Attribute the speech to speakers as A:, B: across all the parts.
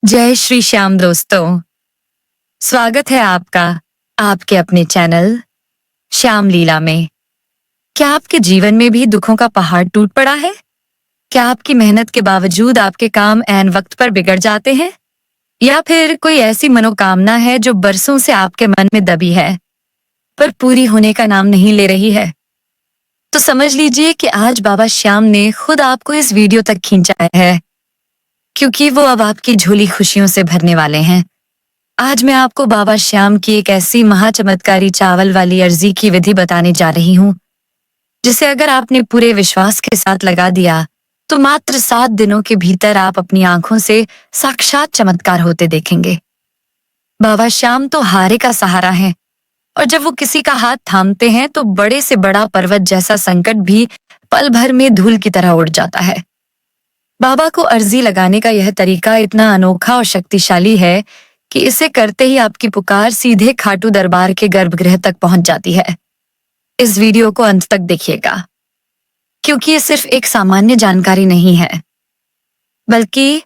A: जय श्री श्याम दोस्तों, स्वागत है आपका आपके अपने चैनल श्याम लीला में। क्या आपके जीवन में भी दुखों का पहाड़ टूट पड़ा है? क्या आपकी मेहनत के बावजूद आपके काम ऐन वक्त पर बिगड़ जाते हैं? या फिर कोई ऐसी मनोकामना है जो बरसों से आपके मन में दबी है पर पूरी होने का नाम नहीं ले रही है? तो समझ लीजिए कि आज बाबा श्याम ने खुद आपको इस वीडियो तक खींचा है, क्योंकि वो अब आपकी झोली खुशियों से भरने वाले हैं। आज मैं आपको बाबा श्याम की एक ऐसी महाचमत्कारी चावल वाली अर्जी की विधि बताने जा रही हूँ, जिसे अगर आपने पूरे विश्वास के साथ लगा दिया तो मात्र 7 दिनों के भीतर आप अपनी आंखों से साक्षात चमत्कार होते देखेंगे। बाबा श्याम तो हारे का सहारा है, और जब वो किसी का हाथ थामते हैं तो बड़े से बड़ा पर्वत जैसा संकट भी पल भर में धूल की तरह उड़ जाता है। बाबा को अर्जी लगाने का यह तरीका इतना अनोखा और शक्तिशाली है कि इसे करते ही आपकी पुकार सीधे खाटू दरबार के गर्भगृह तक पहुंच जाती है। इस वीडियो को अंत तक देखिएगा, क्योंकि ये सिर्फ एक सामान्य जानकारी नहीं है, बल्कि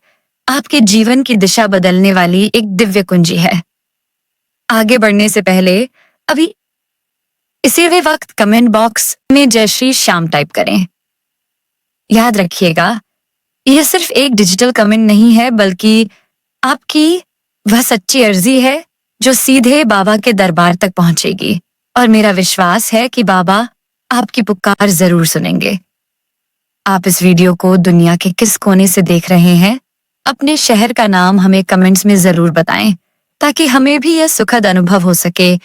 A: आपके जीवन की दिशा बदलने वाली एक दिव्य कुंजी है। आगे बढ़ने से पहले अभी इसी वक्त कमेंट बॉक्स में जय श्री श्याम टाइप करें। याद रखिएगा, यह सिर्फ एक डिजिटल कमेंट नहीं है, बल्कि आपकी वह सच्ची अर्जी है जो सीधे बाबा के दरबार तक पहुंचेगी। और मेरा विश्वास है कि बाबा आपकी पुकार जरूर सुनेंगे। आप इस वीडियो को दुनिया के किस कोने से देख रहे हैं, अपने शहर का नाम हमें कमेंट्स में जरूर बताएं, ताकि हमें भी यह सुखद अनुभव हो सके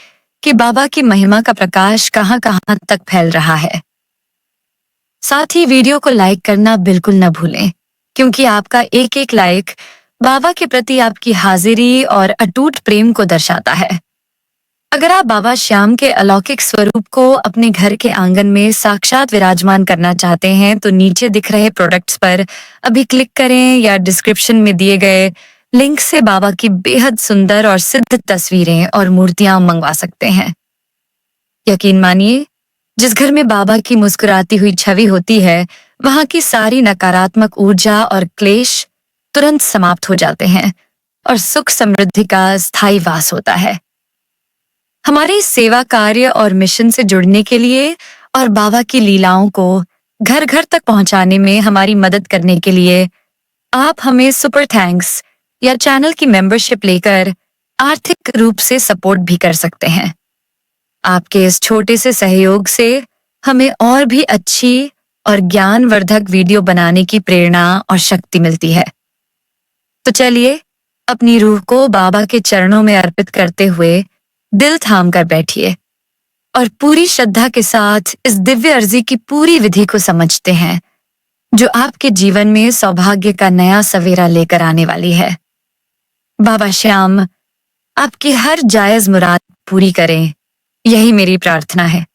A: कि बाबा की महिमा का प्रकाश कहां कहां तक फैल रहा है। साथ ही वीडियो को लाइक करना बिल्कुल न भूलें, क्योंकि आपका एक एक लाइक बाबा के प्रति आपकी हाजिरी और अटूट प्रेम को दर्शाता है। अगर आप बाबा श्याम के अलौकिक स्वरूप को अपने घर के आंगन में साक्षात विराजमान करना चाहते हैं तो नीचे दिख रहे प्रोडक्ट्स पर अभी क्लिक करें, या डिस्क्रिप्शन में दिए गए लिंक से बाबा की बेहद सुंदर और सिद्ध तस्वीरें और मूर्तियां मंगवा सकते हैं। यकीन मानिए, जिस घर में बाबा की मुस्कुराती हुई छवि होती है, वहां की सारी नकारात्मक ऊर्जा और क्लेश तुरंत समाप्त हो जाते हैं और सुख समृद्धि का स्थायी वास होता है। हमारे सेवा कार्य और मिशन से जुड़ने के लिए और बाबा की लीलाओं को घर घर तक पहुंचाने में हमारी मदद करने के लिए आप हमें सुपर थैंक्स या चैनल की मेंबरशिप लेकर आर्थिक रूप से सपोर्ट भी कर सकते हैं। आपके इस छोटे से सहयोग से हमें और भी अच्छी और ज्ञानवर्धक वीडियो बनाने की प्रेरणा और शक्ति मिलती है। तो चलिए, अपनी रूह को बाबा के चरणों में अर्पित करते हुए दिल थाम कर बैठिए और पूरी श्रद्धा के साथ इस दिव्य अर्जी की पूरी विधि को समझते हैं, जो आपके जीवन में सौभाग्य का नया सवेरा लेकर आने वाली है। बाबा श्याम आपकी हर जायज मुराद पूरी करें, यही मेरी प्रार्थना है।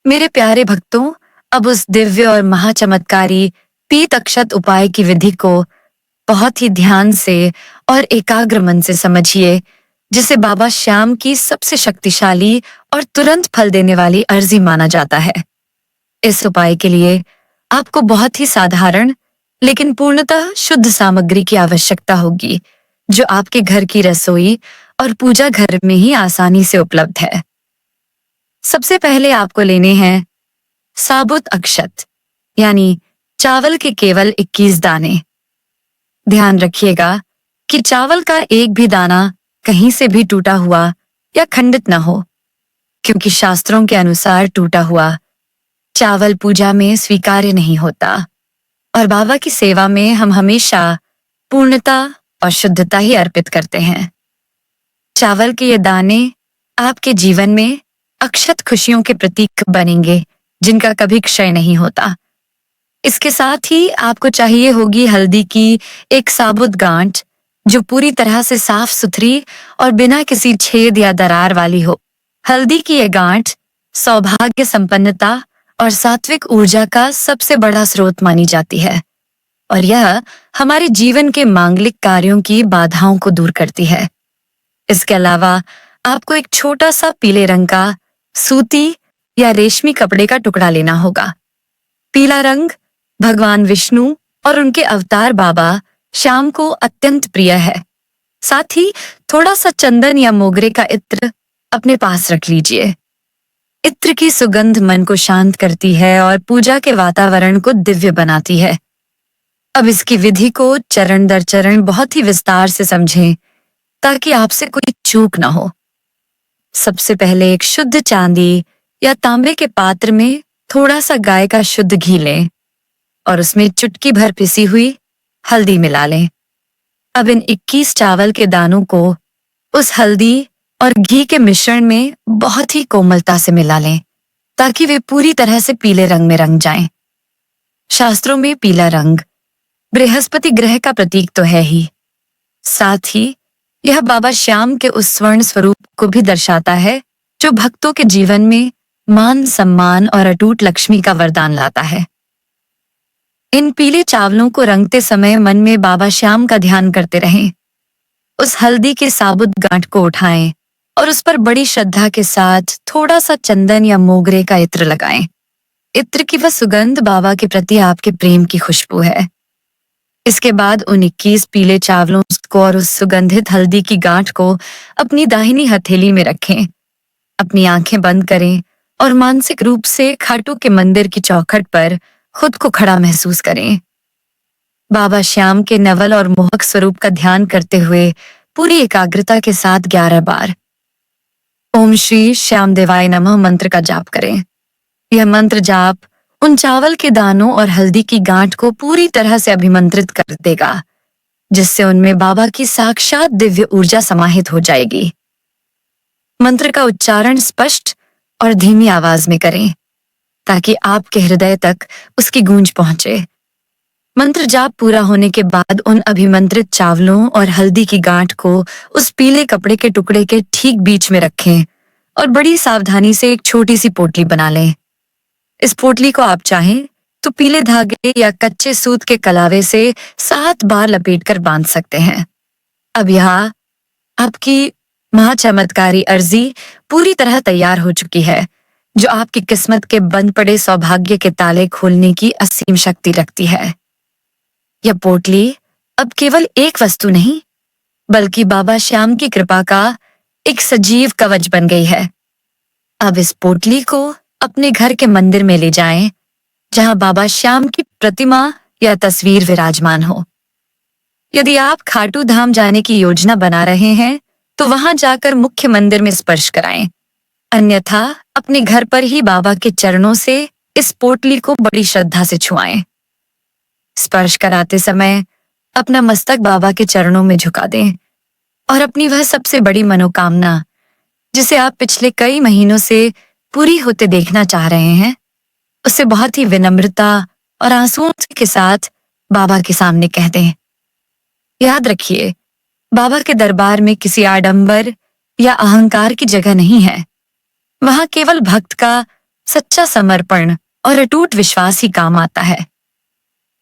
A: मेरे प्यारे भक्तों, अब उस दिव्य और महाचमत्कारी पीत अक्षत उपाय की विधि को बहुत ही ध्यान से और एकाग्र मन से समझिए, जिसे बाबा श्याम की सबसे शक्तिशाली और तुरंत फल देने वाली अर्जी माना जाता है। इस उपाय के लिए आपको बहुत ही साधारण लेकिन पूर्णतः शुद्ध सामग्री की आवश्यकता होगी, जो आपके घर की रसोई और पूजा घर में ही आसानी से उपलब्ध है। सबसे पहले आपको लेने हैं साबुत अक्षत, यानी चावल के केवल 21 दाने। ध्यान रखिएगा कि चावल का एक भी दाना कहीं से भी टूटा हुआ या खंडित न हो, क्योंकि शास्त्रों के अनुसार टूटा हुआ चावल पूजा में स्वीकार्य नहीं होता, और बाबा की सेवा में हम हमेशा पूर्णता और शुद्धता ही अर्पित करते हैं। चावल के ये दाने आपके जीवन में अक्षत खुशियों के प्रतीक बनेंगे, जिनका कभी क्षय नहीं होता। इसके साथ ही आपको चाहिए होगी हल्दी की एक साबुत गांठ, जो पूरी तरह से साफ सुथरी और बिना किसी छेद या दरार वाली हो। हल्दी की यह गांठ सौभाग्य, संपन्नता और सात्विक ऊर्जा का सबसे बड़ा स्रोत मानी जाती है, और यह हमारे जीवन के मांगलिक कार्यों की बाधाओं को दूर करती है। इसके अलावा आपको एक छोटा सा पीले रंग का सूती या रेशमी कपड़े का टुकड़ा लेना होगा। पीला रंग भगवान विष्णु और उनके अवतार बाबा श्याम को अत्यंत प्रिय है, साथ ही थोड़ा सा चंदन या मोगरे का इत्र अपने पास रख लीजिए। इत्र की सुगंध मन को शांत करती है और पूजा के वातावरण को दिव्य बनाती है। अब इसकी विधि को चरण दर चरण बहुत ही विस्तार से समझें ताकि आपसे कोई चूक ना हो। सबसे पहले एक शुद्ध चांदी या तांबे के पात्र में थोड़ा सा गाय का शुद्ध घी लें और उसमें चुटकी भर पिसी हुई हल्दी मिला लें। अब इन 21 चावल के दानों को उस हल्दी और घी के मिश्रण में बहुत ही कोमलता से मिला लें ताकि वे पूरी तरह से पीले रंग में रंग जाएं। शास्त्रों में पीला रंग बृहस्पति ग्रह का प्रतीक तो है ही, साथ ही यह बाबा श्याम के उस स्वर्ण स्वरूप को भी दर्शाता है जो भक्तों के जीवन में मान सम्मान और अटूट लक्ष्मी का वरदान लाता है। इन पीले चावलों को रंगते समय मन में बाबा श्याम का ध्यान करते रहें। उस हल्दी के साबुत गांठ को उठाएं और उस पर बड़ी श्रद्धा के साथ थोड़ा सा चंदन या मोगरे का इत्र लगाएं। इत्र की वह सुगंध बाबा के प्रति आपके प्रेम की खुशबू है। इसके बाद उन 21 पीले चावलों को और उस सुगंधित हल्दी की गांठ को अपनी दाहिनी हथेली में रखें। अपनी आंखें बंद करें और मानसिक रूप से खाटू के मंदिर की चौखट पर खुद को खड़ा महसूस करें। बाबा श्याम के नवल और मोहक स्वरूप का ध्यान करते हुए पूरी एकाग्रता के साथ 11 बार ओम श्री श्याम देवाय नमः मंत्र का जाप करें। यह मंत्र जाप उन चावल के दानों और हल्दी की गांठ को पूरी तरह से अभिमंत्रित कर देगा, जिससे उनमें बाबा की साक्षात दिव्य ऊर्जा समाहित हो जाएगी। मंत्र का उच्चारण स्पष्ट और धीमी आवाज में करें ताकि आपके हृदय तक उसकी गूंज पहुंचे। मंत्र जाप पूरा होने के बाद उन अभिमंत्रित चावलों और हल्दी की गांठ को उस पीले कपड़े के टुकड़े के ठीक बीच में रखें और बड़ी सावधानी से एक छोटी सी पोटली बना लें। इस पोटली को आप चाहें तो पीले धागे या कच्चे सूत के कलावे से 7 बार लपेटकर बांध सकते हैं। अब यहाँ आपकी महाचमत्कारी अर्जी पूरी तरह तैयार हो चुकी है, जो आपकी किस्मत के बंद पड़े सौभाग्य के ताले खोलने की असीम शक्ति रखती है। यह पोटली अब केवल एक वस्तु नहीं, बल्कि बाबा श्याम की कृपा का एक सजीव कवच बन गई है। अब इस पोटली को अपने घर के मंदिर में ले जाएं, जहां बाबा श्याम की प्रतिमा या तस्वीर विराजमान हो। यदि आप खाटू धाम जाने की योजना बना रहे हैं, तो वहां जाकर मुख्य मंदिर में स्पर्श कराएं। अन्यथा अपने घर पर ही बाबा के चरणों से इस पोटली को बड़ी श्रद्धा से छुआएं। स्पर्श कराते समय अपना मस्तक बाबा के चरणों में झुका दें और अपनी वह सबसे बड़ी मनोकामना, जिसे आप पिछले कई महीनों से पूरी होते देखना चाह रहे हैं, उसे बहुत ही विनम्रता और आंसुओं के साथ बाबा के सामने कह दें। याद रखिए, बाबा के दरबार में किसी आडंबर या अहंकार की जगह नहीं है। वहां केवल भक्त का सच्चा समर्पण और अटूट विश्वास ही काम आता है।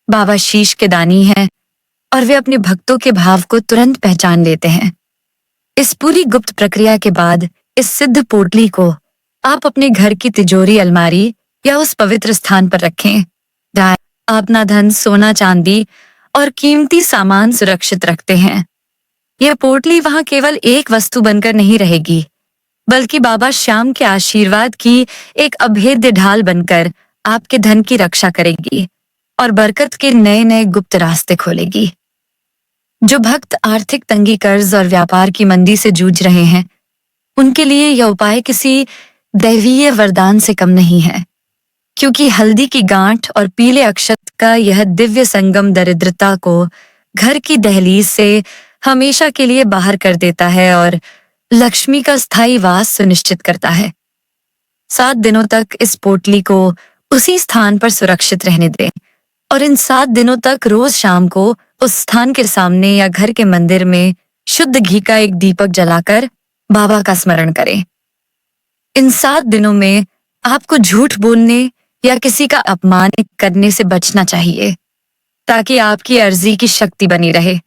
A: बाबा शीश के दानी हैं और वे अपने भक्तों के भाव को तुरंत पहचान लेते हैं। इस पूरी गुप्त प्रक्रिया के बाद इस सिद्ध पोटली को आप अपने घर की तिजोरी, अलमारी या उस पवित्र स्थान पर रखें, जहां आप अपना धन, सोना, चांदी और कीमती सामान सुरक्षित रखते हैं। यह पोटली वहां केवल एक वस्तु बनकर नहीं रहेगी, बल्कि बाबा श्याम के आशीर्वाद की एक अभेद्य ढाल बनकर आपके धन की रक्षा करेगी और बरकत के नए नए गुप्त रास्ते खोलेगी। जो भक्त आर्थिक तंगी, कर्ज और व्यापार की मंदी से जूझ रहे हैं, उनके लिए यह उपाय किसी दैवीय वरदान से कम नहीं है, क्योंकि हल्दी की गांठ और पीले अक्षत का यह दिव्य संगम दरिद्रता को घर की दहलीज से हमेशा के लिए बाहर कर देता है और लक्ष्मी का स्थायी वास सुनिश्चित करता है। 7 दिनों तक इस पोटली को उसी स्थान पर सुरक्षित रहने दें और इन 7 दिनों तक रोज शाम को उस स्थान के सामने या घर के मंदिर में शुद्ध घी का एक दीपक जलाकर बाबा का स्मरण करें। इन 7 दिनों में आपको झूठ बोलने या किसी का अपमान करने से बचना चाहिए, ताकि आपकी अर्जी की शक्ति बनी रहे।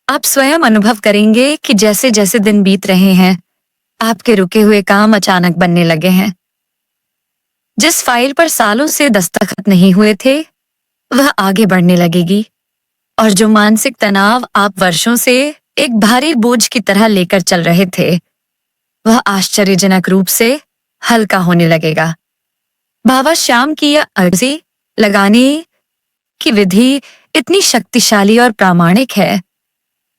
A: आप स्वयं अनुभव करेंगे कि जैसे जैसे दिन बीत रहे हैं, आपके रुके हुए काम अचानक बनने लगे हैं। जिस फाइल पर सालों से दस्तखत नहीं हुए थे, वह आगे बढ़ने लगेगी और जो मानसिक तनाव आप वर्षों से एक भारी बोझ की तरह लेकर चल रहे थे, वह आश्चर्यजनक रूप से हल्का होने लगेगा। बाबा श्याम की यह अर्जी लगाने की विधि इतनी शक्तिशाली और प्रामाणिक है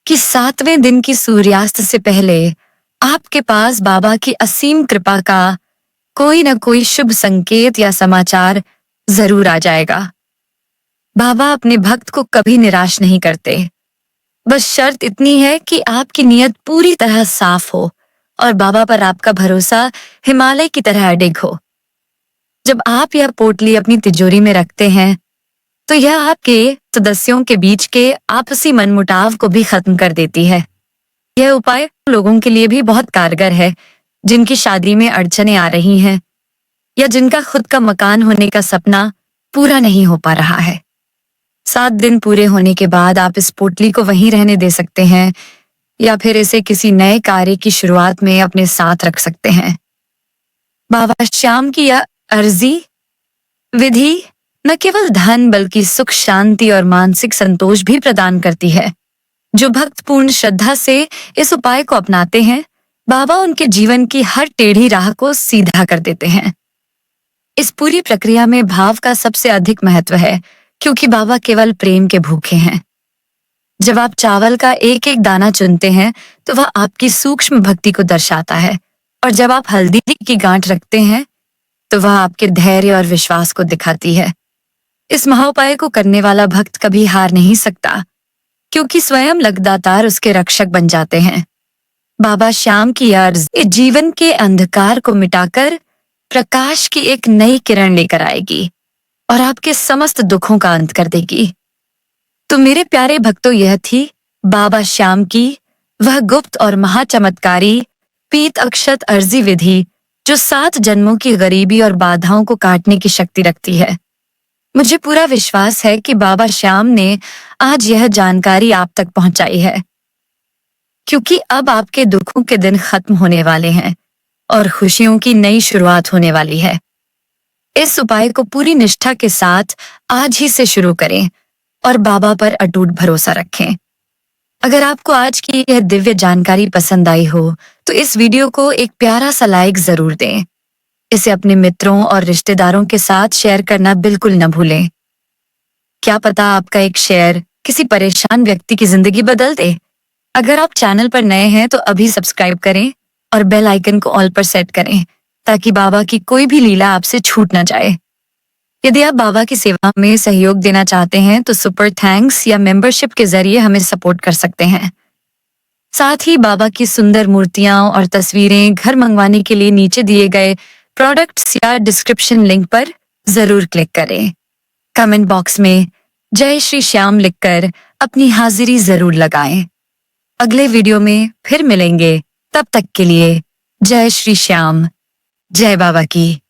A: कि 7वें दिन की सूर्यास्त से पहले आपके पास बाबा की असीम कृपा का कोई न कोई शुभ संकेत या समाचार जरूर आ जाएगा। बाबा अपने भक्त को कभी निराश नहीं करते। बस शर्त इतनी है कि आपकी नीयत पूरी तरह साफ हो और बाबा पर आपका भरोसा हिमालय की तरह अडिग हो। जब आप यह पोटली अपनी तिजोरी में रखते हैं तो यह आपके सदस्यों के बीच के आपसी मनमुटाव को भी खत्म कर देती है। यह उपाय लोगों के लिए भी बहुत कारगर है जिनकी शादी में अड़चनें आ रही हैं या जिनका खुद का मकान होने का सपना पूरा नहीं हो पा रहा है। 7 दिन पूरे होने के बाद आप इस पोटली को वहीं रहने दे सकते हैं या फिर इसे किसी नए कार्य की शुरुआत में अपने साथ रख सकते हैं। बाबा श्याम की यह अर्जी विधि न केवल धन बल्कि सुख, शांति और मानसिक संतोष भी प्रदान करती है। जो भक्त पूर्ण श्रद्धा से इस उपाय को अपनाते हैं, बाबा उनके जीवन की हर टेढ़ी राह को सीधा कर देते हैं। इस पूरी प्रक्रिया में भाव का सबसे अधिक महत्व है क्योंकि बाबा केवल प्रेम के भूखे हैं। जब आप चावल का एक एक दाना चुनते हैं तो वह आपकी सूक्ष्म भक्ति को दर्शाता है और जब आप हल्दी की गांठ रखते हैं तो वह आपके धैर्य और विश्वास को दिखाती है। इस महाउपाय को करने वाला भक्त कभी हार नहीं सकता क्योंकि स्वयं लगातार उसके रक्षक बन जाते हैं। बाबा श्याम की अर्जी जीवन के अंधकार को मिटाकर प्रकाश की एक नई किरण लेकर आएगी और आपके समस्त दुखों का अंत कर देगी। तो मेरे प्यारे भक्तों, यह थी बाबा श्याम की वह गुप्त और महाचमत्कारी पीत अक्षत अर्जी विधि जो 7 जन्मों की गरीबी और बाधाओं को काटने की शक्ति रखती है। मुझे पूरा विश्वास है कि बाबा श्याम ने आज यह जानकारी आप तक पहुंचाई है क्योंकि अब आपके दुखों के दिन खत्म होने वाले हैं और खुशियों की नई शुरुआत होने वाली है। इस उपाय को पूरी निष्ठा के साथ आज ही से शुरू करें और बाबा पर अटूट भरोसा रखें। अगर आपको आज की यह दिव्य जानकारी पसंद आई हो तो इस वीडियो को एक प्यारा सा लाइक जरूर दें। इसे अपने मित्रों और रिश्तेदारों के साथ शेयर करना बिल्कुल न भूलें। क्या पता आपका एक शेयर किसी परेशान व्यक्ति की जिंदगी बदल दे। अगर आप चैनल पर नए हैं तो अभी सब्सक्राइब करें और बेल आइकन को ऑल पर सेट करें ताकि बाबा की कोई भी लीला आपसे छूट ना जाए। यदि आप बाबा की सेवा में सहयोग देना चाहते हैं तो सुपर थैंक्स या मेंबरशिप के जरिए हमें सपोर्ट कर सकते हैं। साथ ही बाबा की सुंदर मूर्तियां और तस्वीरें घर मंगवाने के लिए नीचे दिए गए प्रोडक्ट्स या डिस्क्रिप्शन लिंक पर जरूर क्लिक करें। कमेंट बॉक्स में जय श्री श्याम लिखकर अपनी हाजिरी जरूर लगाएं। अगले वीडियो में फिर मिलेंगे, तब तक के लिए जय श्री श्याम, जय बाबा की।